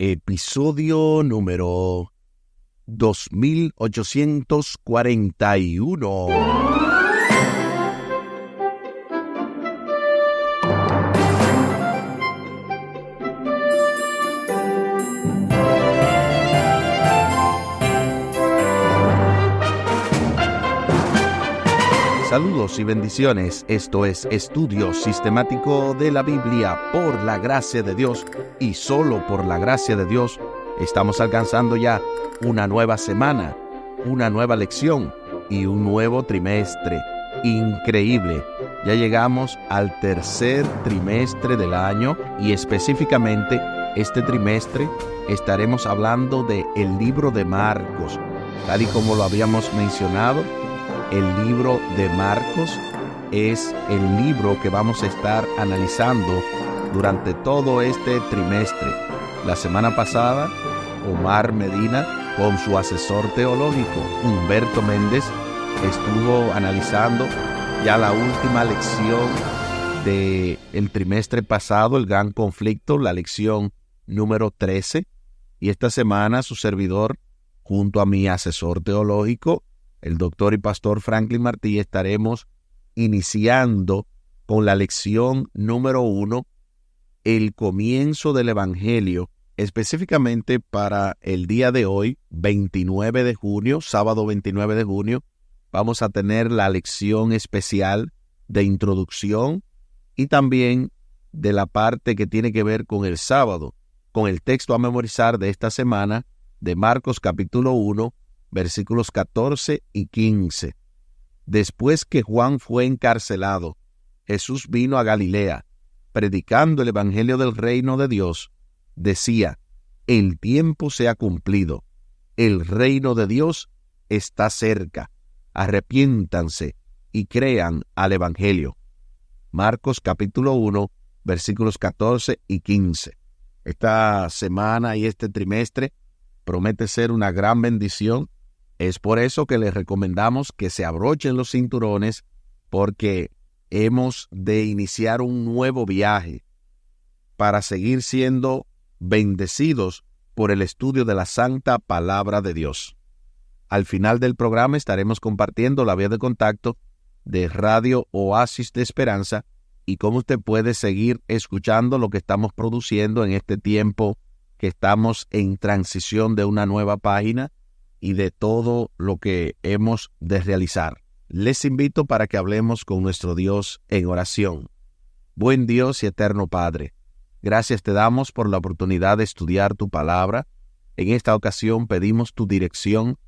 Episodio número 2841. Saludos y bendiciones. Esto es Estudio Sistemático de la Biblia por la gracia de Dios y solo por la gracia de Dios. Estamos alcanzando ya una nueva semana, una nueva lección y un nuevo trimestre. Increíble. Ya llegamos al tercer trimestre del año y específicamente este trimestre estaremos hablando del libro de Marcos. Tal y como lo habíamos mencionado, el libro de Marcos es el libro que vamos a estar analizando durante todo este trimestre. La semana pasada, Omar Medina, con su asesor teológico, Humberto Méndez, estuvo analizando ya la última lección del trimestre pasado, el gran conflicto, la lección número 13. Y esta semana su servidor, junto a mi asesor teológico, el doctor y pastor Franklin Martí, estaremos iniciando con la lección número 1, el comienzo del Evangelio, específicamente para el día de hoy, 29 de junio, sábado 29 de junio, vamos a tener la lección especial de introducción y también de la parte que tiene que ver con el sábado, con el texto a memorizar de esta semana de Marcos capítulo 1, versículos 14 y 15. Después que Juan fue encarcelado, Jesús vino a Galilea, predicando el evangelio del reino de Dios. Decía: el tiempo se ha cumplido, el reino de Dios está cerca. Arrepiéntanse y crean al evangelio. Marcos capítulo 1, versículos 14 y 15. Esta semana y este trimestre promete ser una gran bendición. Es por eso que les recomendamos que se abrochen los cinturones, porque hemos de iniciar un nuevo viaje para seguir siendo bendecidos por el estudio de la santa palabra de Dios. Al final del programa estaremos compartiendo la vía de contacto de Radio Oasis de Esperanza y cómo usted puede seguir escuchando lo que estamos produciendo en este tiempo que estamos en transición de una nueva página y de todo lo que hemos de realizar. Les invito para que hablemos con nuestro Dios en oración. Buen Dios y eterno Padre, gracias te damos por la oportunidad de estudiar tu palabra. En esta ocasión pedimos tu dirección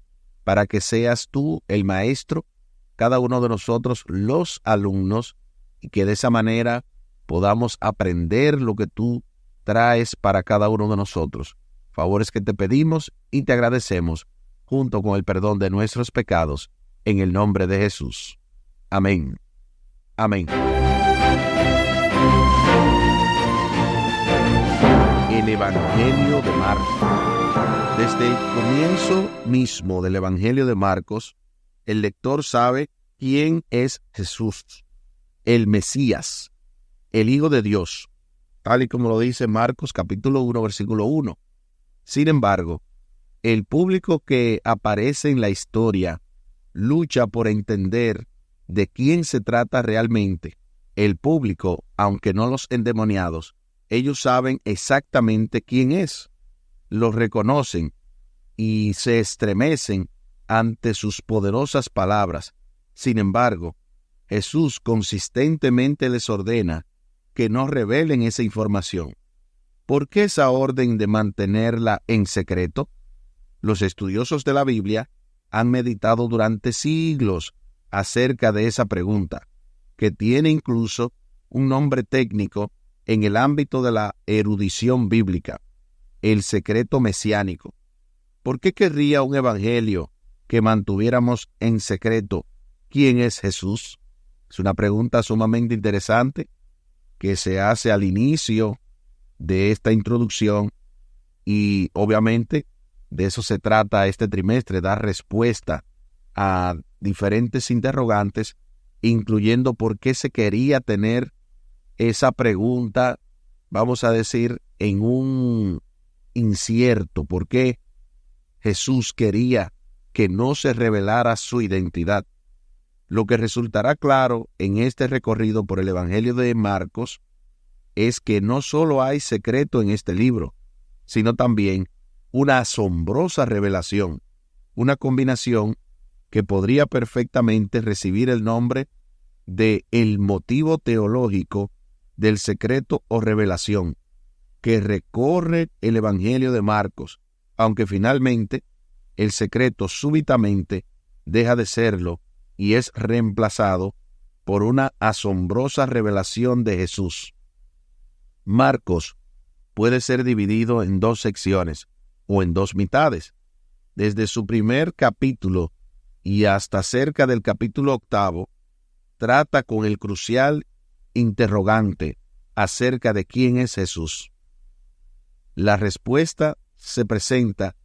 para que seas tú el maestro, cada uno de nosotros los alumnos, y que de esa manera podamos aprender lo que tú traes para cada uno de nosotros. Favores que te pedimos y te agradecemos, junto con el perdón de nuestros pecados, en el nombre de Jesús. Amén. Amén. El Evangelio de Marcos. Desde el comienzo mismo del Evangelio de Marcos, el lector sabe quién es Jesús, el Mesías, el Hijo de Dios, tal y como lo dice Marcos capítulo 1, versículo 1. Sin embargo, el público que aparece en la historia lucha por entender de quién se trata realmente. El público, aunque no los endemoniados, ellos saben exactamente quién es. Lo reconocen y se estremecen ante sus poderosas palabras. Sin embargo, Jesús consistentemente les ordena que no revelen esa información. ¿Por qué esa orden de mantenerla en secreto? Los estudiosos de la Biblia han meditado durante siglos acerca de esa pregunta, que tiene incluso un nombre técnico en el ámbito de la erudición bíblica: el secreto mesiánico. ¿Por qué querría un evangelio que mantuviéramos en secreto quién es Jesús? Es una pregunta sumamente interesante que se hace al inicio de esta introducción y obviamente de eso se trata este trimestre, dar respuesta a diferentes interrogantes, incluyendo por qué se quería tener esa pregunta, vamos a decir, en un incierto por qué Jesús quería que no se revelara su identidad. Lo que resultará claro en este recorrido por el Evangelio de Marcos es que no solo hay secreto en este libro, sino también una asombrosa revelación, una combinación que podría perfectamente recibir el nombre de el motivo teológico del secreto o revelación que recorre el Evangelio de Marcos, aunque finalmente el secreto súbitamente deja de serlo y es reemplazado por una asombrosa revelación de Jesús. Marcos puede ser dividido en dos secciones o en dos mitades. Desde su primer capítulo y hasta cerca del capítulo 8, trata con el crucial interrogante acerca de quién es Jesús. La respuesta se presenta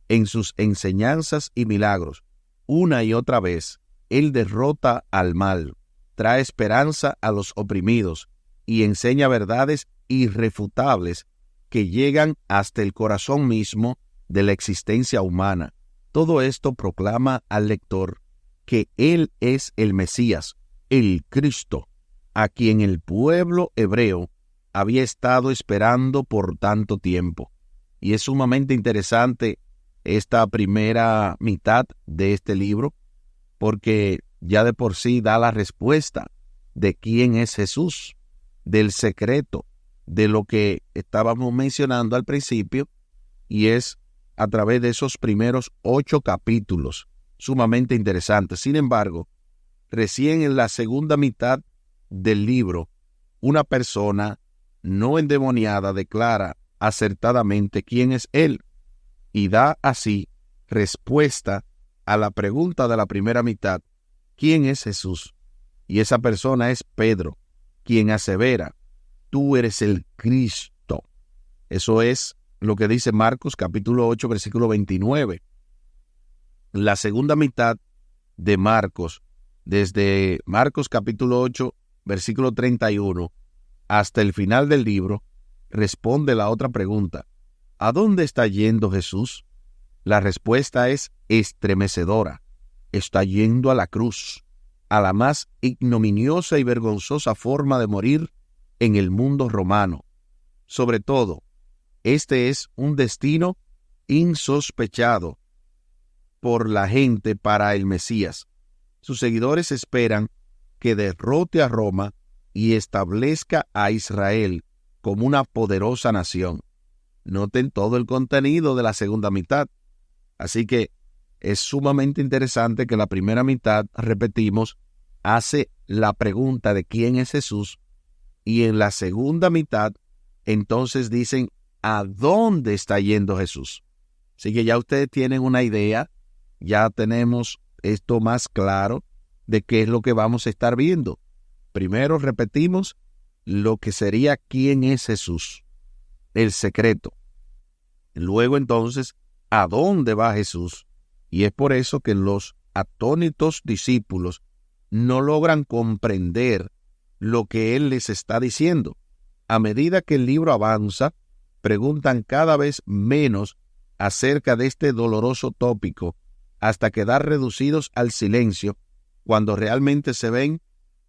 en sus enseñanzas y milagros. Una y otra vez, Él derrota al mal, trae esperanza a los oprimidos y enseña verdades irrefutables que llegan hasta el corazón mismo de la existencia humana. Todo esto proclama al lector que Él es el Mesías, el Cristo, a quien el pueblo hebreo había estado esperando por tanto tiempo. Y es sumamente interesante esta primera mitad de este libro, porque ya de por sí da la respuesta de quién es Jesús, del secreto, de lo que estábamos mencionando al principio, y es a través de esos primeros 8 capítulos, sumamente interesantes. Sin embargo, recién en la segunda mitad del libro, una persona no endemoniada declara acertadamente quién es Él y da así respuesta a la pregunta de la primera mitad, ¿quién es Jesús? Y esa persona es Pedro, quien asevera, tú eres el Cristo. Eso es lo que dice Marcos capítulo 8, versículo 29. La segunda mitad de Marcos, desde Marcos capítulo 8, versículo 31, hasta el final del libro, responde la otra pregunta, ¿a dónde está yendo Jesús? La respuesta es estremecedora. Está yendo a la cruz, a la más ignominiosa y vergonzosa forma de morir en el mundo romano. Sobre todo, este es un destino insospechado por la gente para el Mesías. Sus seguidores esperan que derrote a Roma y establezca a Israel como una poderosa nación. Noten todo el contenido de la segunda mitad. Así que es sumamente interesante que la primera mitad, repetimos, hace la pregunta de quién es Jesús, y en la segunda mitad, entonces dicen ¿a dónde está yendo Jesús? Así que ya ustedes tienen una idea, ya tenemos esto más claro de qué es lo que vamos a estar viendo. Primero repetimos lo que sería quién es Jesús, el secreto. Luego entonces, ¿a dónde va Jesús? Y es por eso que los atónitos discípulos no logran comprender lo que Él les está diciendo. A medida que el libro avanza, preguntan cada vez menos acerca de este doloroso tópico, hasta quedar reducidos al silencio, cuando realmente se ven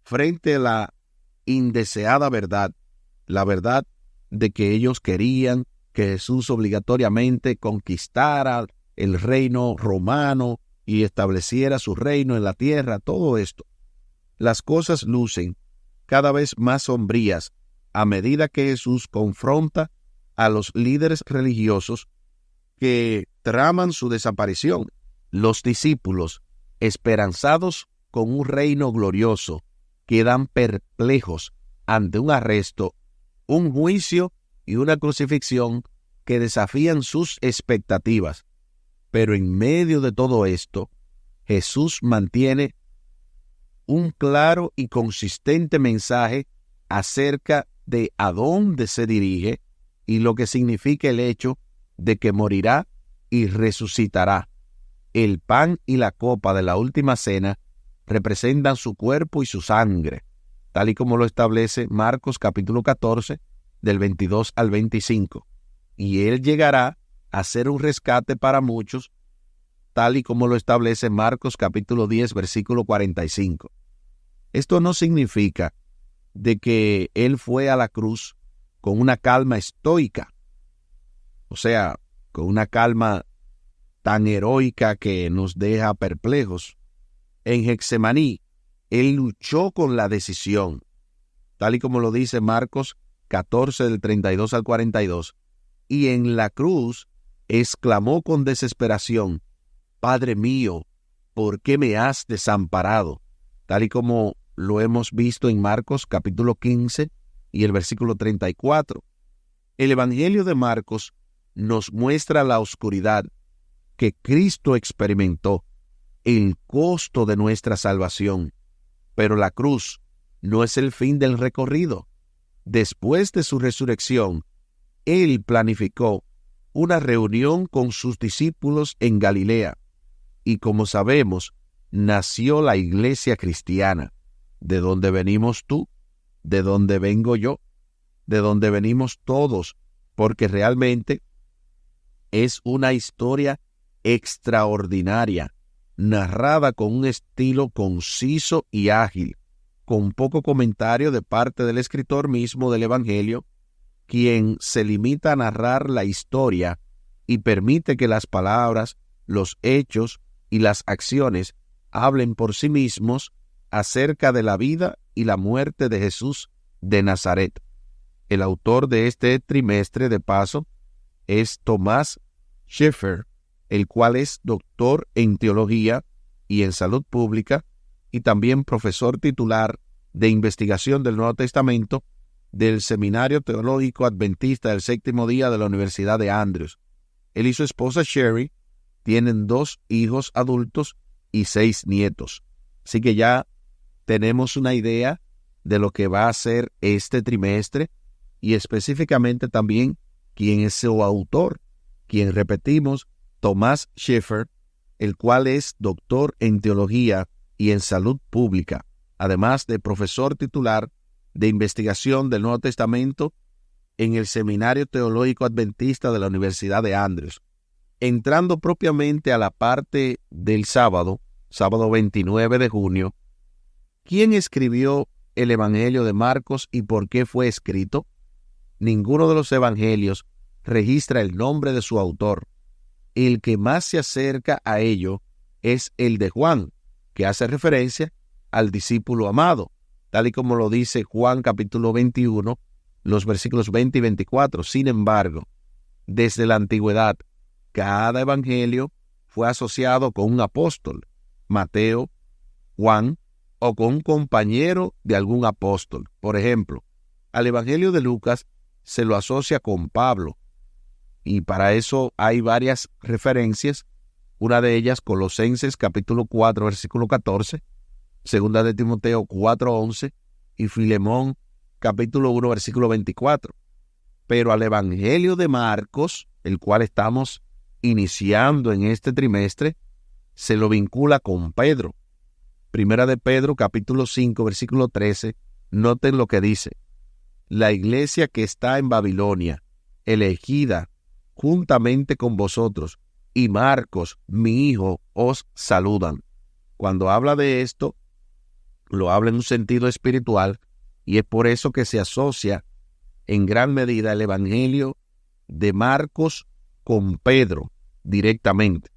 frente a la indeseada verdad, la verdad de que ellos querían que Jesús obligatoriamente conquistara el reino romano y estableciera su reino en la tierra, todo esto. Las cosas lucen cada vez más sombrías a medida que Jesús confronta a los líderes religiosos que traman su desaparición. Los discípulos, esperanzados con un reino glorioso, quedan perplejos ante un arresto, un juicio y una crucifixión que desafían sus expectativas. Pero en medio de todo esto, Jesús mantiene un claro y consistente mensaje acerca de a dónde se dirige y lo que significa el hecho de que morirá y resucitará. El pan y la copa de la última cena representan su cuerpo y su sangre, tal y como lo establece Marcos capítulo 14, del 22 al 25. Y Él llegará hacer un rescate para muchos, tal y como lo establece Marcos capítulo 10, versículo 45. Esto no significa de que él fue a la cruz con una calma estoica, o sea, con una calma tan heroica que nos deja perplejos. En Getsemaní, él luchó con la decisión, tal y como lo dice Marcos 14 del 32 al 42, y en la cruz exclamó con desesperación: Padre mío, ¿por qué me has desamparado? Tal y como lo hemos visto en Marcos capítulo 15 y el versículo 34. El Evangelio de Marcos nos muestra la oscuridad que Cristo experimentó, el costo de nuestra salvación. Pero la cruz no es el fin del recorrido. Después de su resurrección, Él planificó una reunión con sus discípulos en Galilea. Y como sabemos, nació la iglesia cristiana. ¿De dónde venimos tú? ¿De dónde vengo yo? ¿De dónde venimos todos? Porque realmente es una historia extraordinaria, narrada con un estilo conciso y ágil, con poco comentario de parte del escritor mismo del Evangelio, quien se limita a narrar la historia y permite que las palabras, los hechos y las acciones hablen por sí mismos acerca de la vida y la muerte de Jesús de Nazaret. El autor de este trimestre, de paso, es Thomas Scheffer, el cual es doctor en teología y en salud pública y también profesor titular de investigación del Nuevo Testamento del Seminario Teológico Adventista del Séptimo Día de la Universidad de Andrews. Él y su esposa Sherry tienen 2 hijos adultos y 6 nietos. Así que ya tenemos una idea de lo que va a ser este trimestre y específicamente también quién es su autor, quien, repetimos, Thomas Scheffer, el cual es doctor en teología y en salud pública, además de profesor titular de investigación del Nuevo Testamento en el Seminario Teológico Adventista de la Universidad de Andrews. Entrando propiamente a la parte del sábado 29 de junio, ¿quién escribió el Evangelio de Marcos y por qué fue escrito? Ninguno de los evangelios registra el nombre de su autor. El que más se acerca a ello es el de Juan, que hace referencia al discípulo amado, tal y como lo dice Juan capítulo 21, los versículos 20 y 24. Sin embargo, desde la antigüedad, cada evangelio fue asociado con un apóstol, Mateo, Juan, o con un compañero de algún apóstol. Por ejemplo, al evangelio de Lucas se lo asocia con Pablo, y para eso hay varias referencias, una de ellas Colosenses capítulo 4, versículo 14, segunda de Timoteo 4:11 y Filemón capítulo 1, versículo 24. Pero al evangelio de Marcos, el cual estamos iniciando en este trimestre, se lo vincula con Pedro. Primera de Pedro capítulo 5, versículo 13, noten lo que dice: la iglesia que está en Babilonia, elegida juntamente con vosotros, y Marcos, mi hijo, os saludan. Cuando habla de esto, lo habla en un sentido espiritual, y es por eso que se asocia en gran medida el Evangelio de Marcos con Pedro directamente.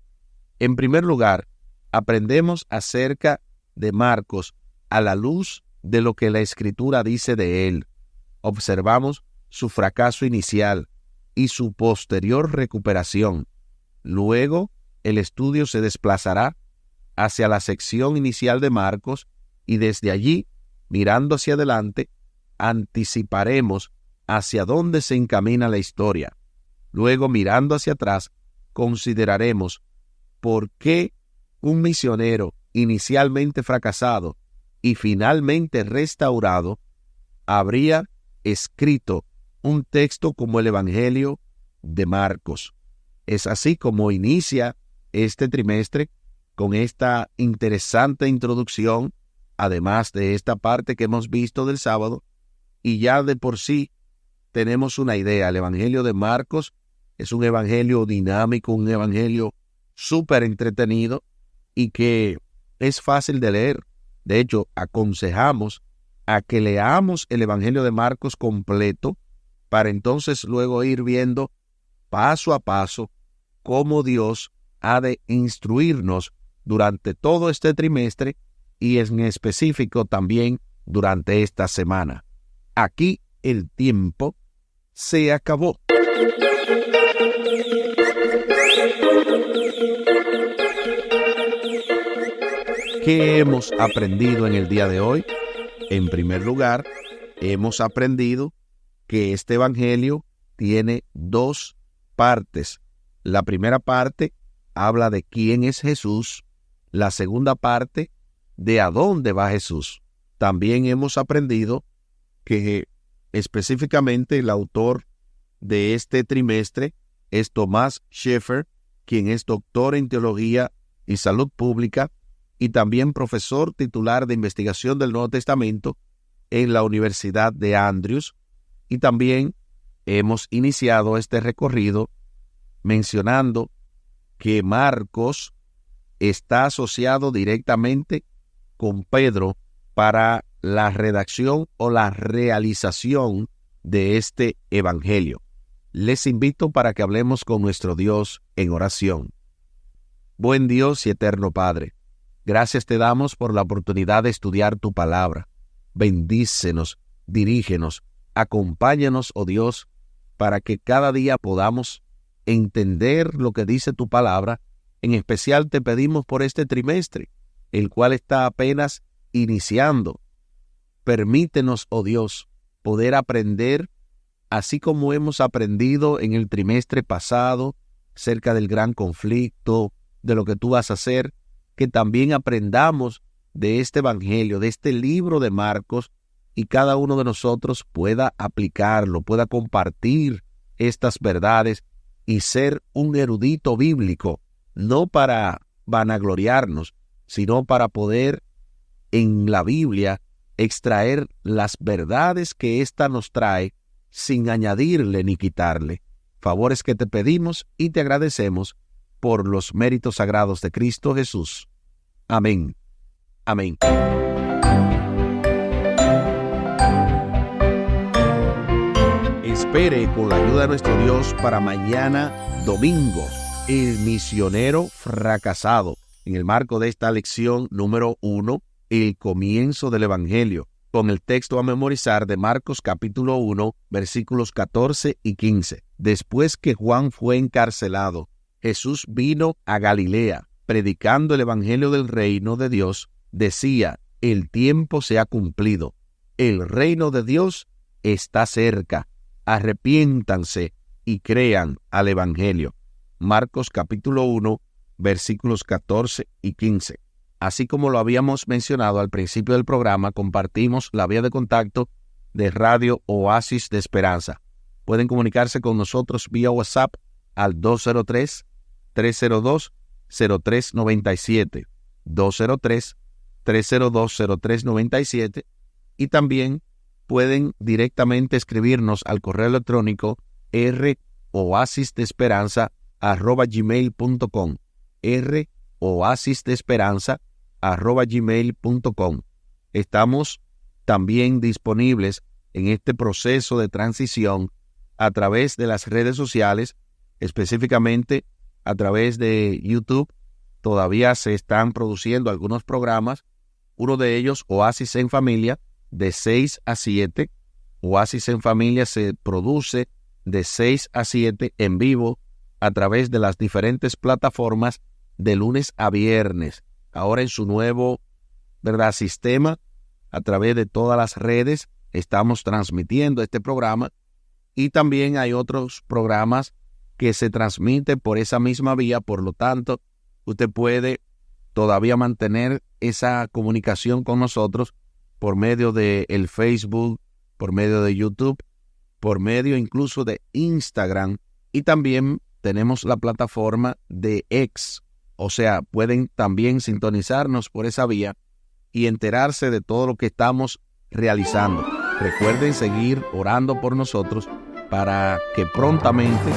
En primer lugar, aprendemos acerca de Marcos a la luz de lo que la Escritura dice de él. Observamos su fracaso inicial y su posterior recuperación. Luego, el estudio se desplazará hacia la sección inicial de Marcos y desde allí, mirando hacia adelante, anticiparemos hacia dónde se encamina la historia. Luego, mirando hacia atrás, consideraremos por qué un misionero inicialmente fracasado y finalmente restaurado habría escrito un texto como el Evangelio de Marcos. Es así como inicia este trimestre con esta interesante introducción, además de esta parte que hemos visto del sábado, y ya de por sí tenemos una idea. El Evangelio de Marcos Es un evangelio dinámico, un evangelio súper entretenido y que es fácil de leer. De hecho, aconsejamos a que leamos el evangelio de Marcos completo para entonces luego ir viendo paso a paso cómo Dios ha de instruirnos durante todo este trimestre y en específico también durante esta semana. Aquí el tiempo se acabó. ¿Qué hemos aprendido en el día de hoy? En primer lugar, hemos aprendido que este evangelio tiene dos partes. La primera parte habla de quién es Jesús. La segunda parte, de a dónde va Jesús. También hemos aprendido que específicamente el autor de este trimestre es Thomas Schaeffer, quien es doctor en teología y salud pública y también profesor titular de investigación del Nuevo Testamento en la Universidad de Andrews. Y también hemos iniciado este recorrido mencionando que Marcos está asociado directamente con Pedro para la redacción o la realización de este evangelio. Les invito para que hablemos con nuestro Dios en oración. Buen Dios y eterno Padre, gracias te damos por la oportunidad de estudiar tu palabra. Bendícenos, dirígenos, acompáñanos, oh Dios, para que cada día podamos entender lo que dice tu palabra. En especial te pedimos por este trimestre, el cual está apenas iniciando. Permítenos, oh Dios, poder aprender, así como hemos aprendido en el trimestre pasado, cerca del gran conflicto, de lo que tú vas a hacer, que también aprendamos de este evangelio, de este libro de Marcos, y cada uno de nosotros pueda aplicarlo, pueda compartir estas verdades y ser un erudito bíblico, no para vanagloriarnos, sino para poder en la Biblia extraer las verdades que ésta nos trae sin añadirle ni quitarle. Favores que te pedimos y te agradecemos por los méritos sagrados de Cristo Jesús. Amén. Amén. Espere con la ayuda de nuestro Dios para mañana domingo, el misionero fracasado, en el marco de esta lección número 1, el comienzo del Evangelio, con el texto a memorizar de Marcos capítulo 1, versículos 14 y 15. Después que Juan fue encarcelado, Jesús vino a Galilea, predicando el Evangelio del reino de Dios, decía: el tiempo se ha cumplido, el reino de Dios está cerca, arrepiéntanse y crean al Evangelio. Marcos capítulo 1, versículos 14 y 15. Así como lo habíamos mencionado al principio del programa, compartimos la vía de contacto de Radio Oasis de Esperanza. Pueden comunicarse con nosotros vía WhatsApp al 203-302-0397, 203-302-0397, y también pueden directamente escribirnos al correo electrónico roasisdeesperanza@gmail.com, roasisdeesperanza@gmail.com. Estamos también disponibles en este proceso de transición a través de las redes sociales, específicamente a través de YouTube. Todavía se están produciendo algunos programas, uno de ellos, Oasis en Familia, de 6 a 7. Oasis en Familia se produce de 6 a 7 en vivo a través de las diferentes plataformas de lunes a viernes. Ahora en su nuevo, sistema, a través de todas las redes, estamos transmitiendo este programa, y también hay otros programas que se transmiten por esa misma vía. Por lo tanto, usted puede todavía mantener esa comunicación con nosotros por medio de el Facebook, por medio de YouTube, por medio incluso de Instagram, y también tenemos la plataforma de X. O sea, pueden también sintonizarnos por esa vía y enterarse de todo lo que estamos realizando. Recuerden seguir orando por nosotros para que prontamente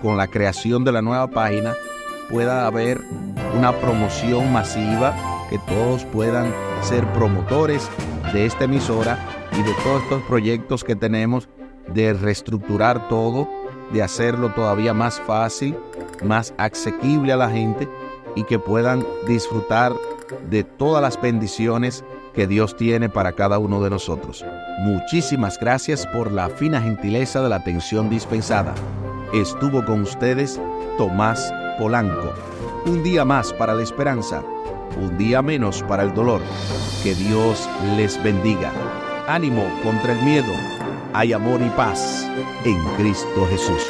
con la creación de la nueva página pueda haber una promoción masiva, que todos puedan ser promotores de esta emisora y de todos estos proyectos que tenemos de reestructurar todo, de hacerlo todavía más fácil, más asequible a la gente y que puedan disfrutar de todas las bendiciones que Dios tiene para cada uno de nosotros. Muchísimas gracias por la fina gentileza de la atención dispensada. Estuvo con ustedes Tomás Polanco. Un día más para la esperanza, un día menos para el dolor. Que Dios les bendiga. Ánimo contra el miedo. Hay amor y paz en Cristo Jesús.